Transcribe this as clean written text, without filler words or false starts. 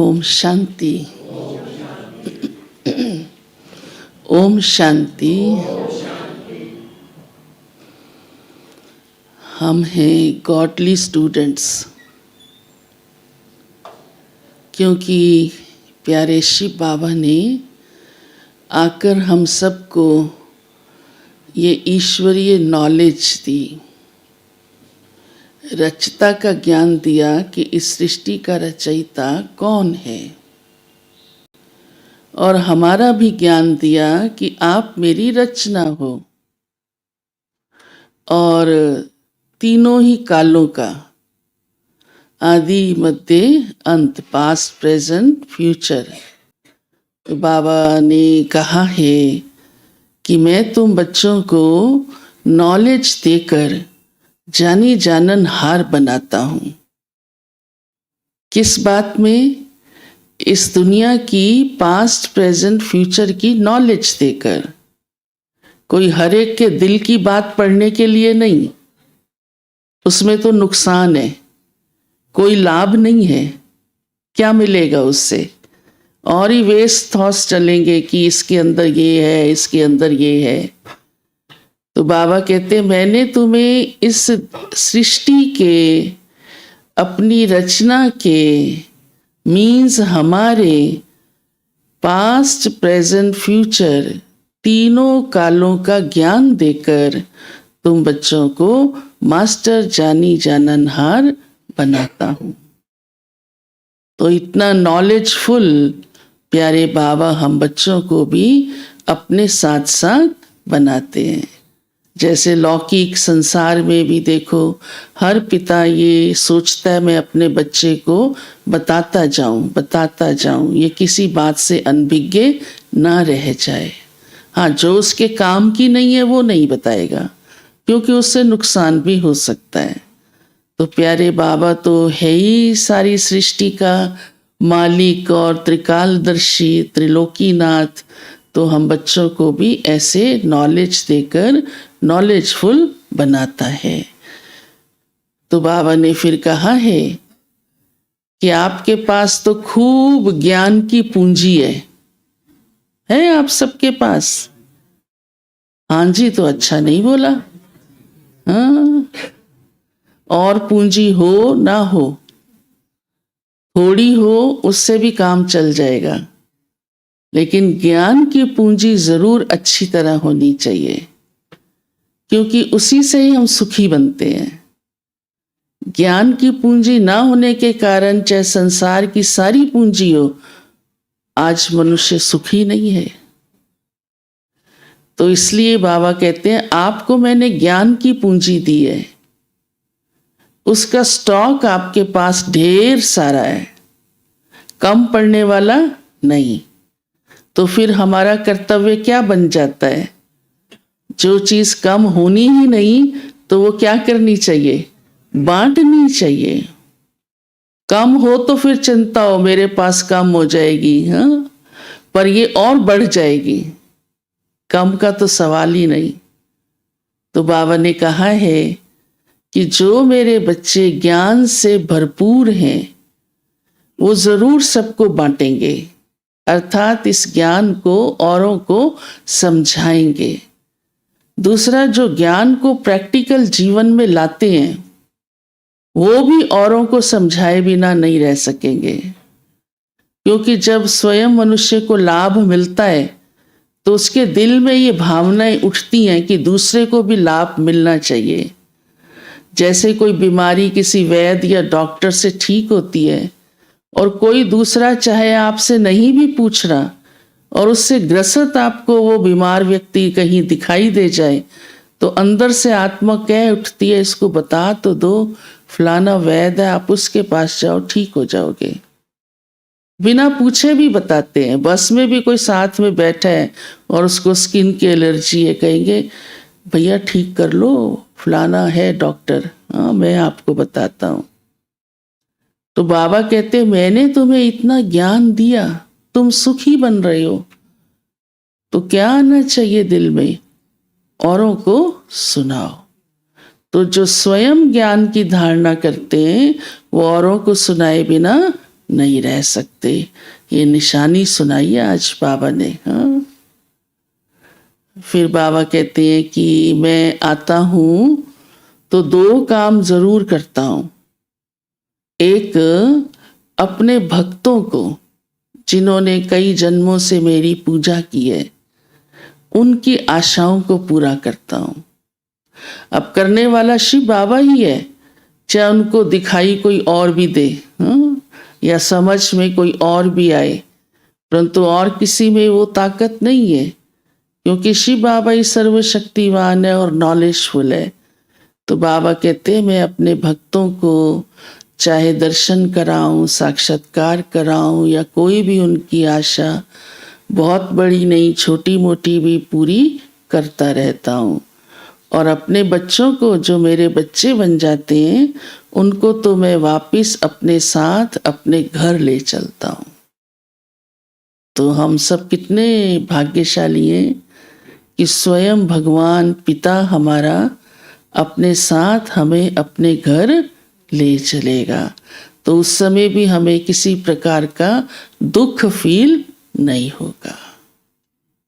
ओम शांति। ओम शांति। हम हैं godly students, क्योंकि प्यारे शिव बाबा ने आकर हम सबको ये ईश्वरीय नॉलेज दी, रचता का ज्ञान दिया कि इस सृष्टि का रचयिता कौन है, और हमारा भी ज्ञान दिया कि आप मेरी रचना हो, और तीनों ही कालों का आदि मध्य अंत, पास्ट प्रेजेंट फ्यूचर। तो बाबा ने कहा है कि मैं तुम बच्चों को नॉलेज देकर जानी जानन हार बनाता हूं। किस बात में? इस दुनिया की पास्ट प्रेजेंट फ्यूचर की नॉलेज देकर। कोई हर एक के दिल की बात पढ़ने के लिए नहीं, उसमें तो नुकसान है, कोई लाभ नहीं है। क्या मिलेगा उससे? और ही वेस्ट थॉट्स चलेंगे कि इसके अंदर ये है, इसके अंदर ये है। तो बाबा कहते हैं मैंने तुम्हें इस सृष्टि के, अपनी रचना के मीन्स हमारे पास्ट प्रेजेंट फ्यूचर तीनों कालों का ज्ञान देकर तुम बच्चों को मास्टर जानी जाननहार बनाता हूँ। तो इतना नॉलेजफुल प्यारे बाबा हम बच्चों को भी अपने साथ साथ बनाते हैं। जैसे लौकिक संसार में भी देखो, हर पिता ये सोचता है मैं अपने बच्चे को बताता जाऊं, ये किसी बात से अनभिज्ञ ना रह जाए। हाँ, जो उसके काम की नहीं है वो नहीं बताएगा, क्योंकि उससे नुकसान भी हो सकता है। तो प्यारे बाबा तो है ही सारी सृष्टि का मालिक और त्रिकालदर्शी त्रिलोकीनाथ। तो हम बच्चों को भी ऐसे नॉलेज देकर नॉलेजफुल बनाता है। तो बाबा ने फिर कहा है कि आपके पास तो खूब ज्ञान की पूंजी है आप सबके पास। हाँ जी, तो अच्छा नहीं बोला। हाँ, और पूंजी हो ना हो, थोड़ी हो, उससे भी काम चल जाएगा, लेकिन ज्ञान की पूंजी जरूर अच्छी तरह होनी चाहिए, क्योंकि उसी से ही हम सुखी बनते हैं। ज्ञान की पूंजी ना होने के कारण चाहे संसार की सारी पूंजी हो, आज मनुष्य सुखी नहीं है। तो इसलिए बाबा कहते हैं आपको मैंने ज्ञान की पूंजी दी है, उसका स्टॉक आपके पास ढेर सारा है, कम पड़ने वाला नहीं। तो फिर हमारा कर्तव्य क्या बन जाता है? जो चीज कम होनी ही नहीं, तो वो क्या करनी चाहिए? बांटनी चाहिए। कम हो तो फिर चिंता हो मेरे पास कम हो जाएगी, हाँ, पर ये और बढ़ जाएगी, कम का तो सवाल ही नहीं। तो बाबा ने कहा है कि जो मेरे बच्चे ज्ञान से भरपूर हैं वो जरूर सबको बांटेंगे, अर्थात इस ज्ञान को औरों को समझाएंगे। दूसरा, जो ज्ञान को प्रैक्टिकल जीवन में लाते हैं वो भी औरों को समझाए बिना नहीं रह सकेंगे, क्योंकि जब स्वयं मनुष्य को लाभ मिलता है तो उसके दिल में ये भावनाएं उठती हैं कि दूसरे को भी लाभ मिलना चाहिए। जैसे कोई बीमारी किसी वैद्य या डॉक्टर से ठीक होती है और कोई दूसरा चाहे आपसे नहीं भी पूछ रहा और उससे ग्रसित आपको वो बीमार व्यक्ति कहीं दिखाई दे जाए, तो अंदर से आत्मा कह उठती है इसको बता तो दो, फलाना वैद्य है, आप उसके पास जाओ, ठीक हो जाओगे। बिना पूछे भी बताते हैं। बस में भी कोई साथ में बैठा है और उसको स्किन की एलर्जी है, कहेंगे भैया ठीक कर लो, फलाना है डॉक्टर, हाँ मैं आपको बताता हूँ। तो बाबा कहते मैंने तुम्हें इतना ज्ञान दिया, तुम सुखी बन रहे हो, तो क्या आना चाहिए दिल में? औरों को सुनाओ। तो जो स्वयं ज्ञान की धारणा करते हैं वो औरों को सुनाए बिना नहीं रह सकते। ये निशानी सुनाई है आज बाबा ने। हाँ, फिर बाबा कहते हैं कि मैं आता हूँ तो 2 काम जरूर करता हूँ। एक, अपने भक्तों को जिन्होंने कई जन्मों से मेरी पूजा की है, उनकी आशाओं को पूरा करता हूँ। अब करने वाला शिव बाबा ही है, चाहे उनको दिखाई कोई और भी दे, हाँ? या समझ में कोई और भी आए, परंतु और किसी में वो ताकत नहीं है, क्योंकि शिव बाबा ही सर्वशक्तिवान है और नॉलेजफुल है। तो बाबा कहते हैं मैं अपने भक्तों को चाहे दर्शन कराऊं, साक्षात्कार कराऊं, या कोई भी उनकी आशा बहुत बड़ी नहीं छोटी मोटी भी पूरी करता रहता हूँ। और अपने बच्चों को, जो मेरे बच्चे बन जाते हैं, उनको तो मैं वापस अपने साथ अपने घर ले चलता हूँ। तो हम सब कितने भाग्यशाली हैं कि स्वयं भगवान पिता हमारा अपने साथ हमें अपने घर ले चलेगा। तो उस समय भी हमें किसी प्रकार का दुख फील नहीं होगा।